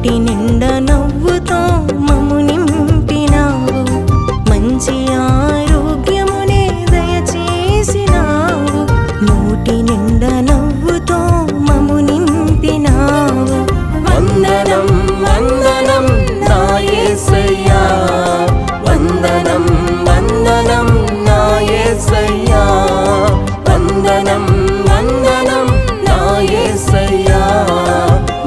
నోటి నిండా నవ్వుతో మమ్ము నింపినావు, మంచి ఆరోగ్యమునే దయచేసినావు. నోటి నిండా నవ్వుతో మమ్ము నింపినావు. వందనం వందనం నా యేసయ్యా, వందనం వందనం నా యేసయ్యా, వందనం వందనం నా యేసయ్యా,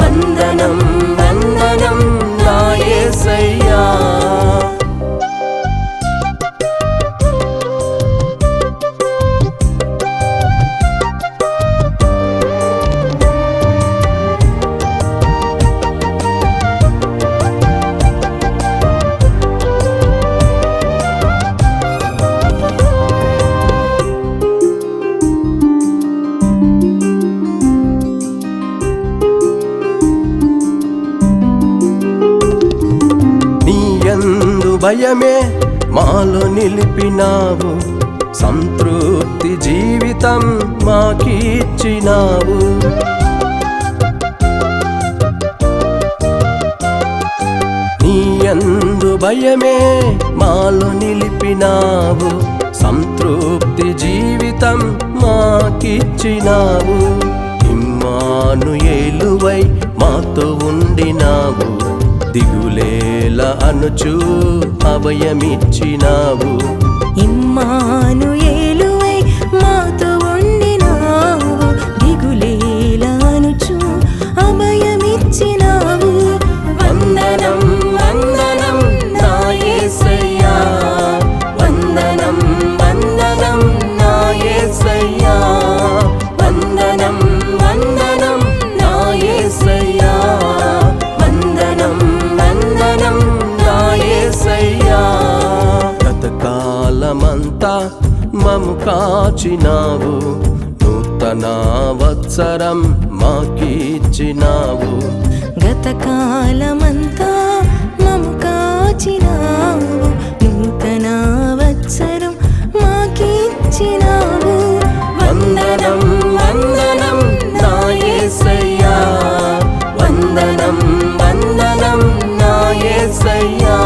వందనం వందనం నా యేసయ్యా. భయమే మాలో నిలిపినావు, సంతృప్తి జీవితం మాకిచ్చినావు. నీ యందు భయమే మాలో నిలిపినావు, సంతృప్తి జీవితం మాకిచ్చినావు. ఇమ్మానుయేలువై మాతో ఉండినావు, దిగులేల అనుచు అభయమిచ్చినావు. ఇమ్మానుయేలువై మాతో ఉండినావు, దిగులేల అనుచు అభయమిచ్చినావు. వందనం వందనం నా యేసయ్యా, వందనం వందనం నా యేసయ్యా, వందనం వందనం నా యేసయ్యా, వందనం వందనం నా యేసయ్యా. గతకాలమంతా మము కాచినావు, నూతన వత్సరం మాకిచ్చినావు. గతకాలమంతా మము కాచినావు, నూతన వత్సరం మాకిచ్చినావు. వందనం వందనం నా యేసయ్యా, వందనం వందనం నా యేసయ్యా,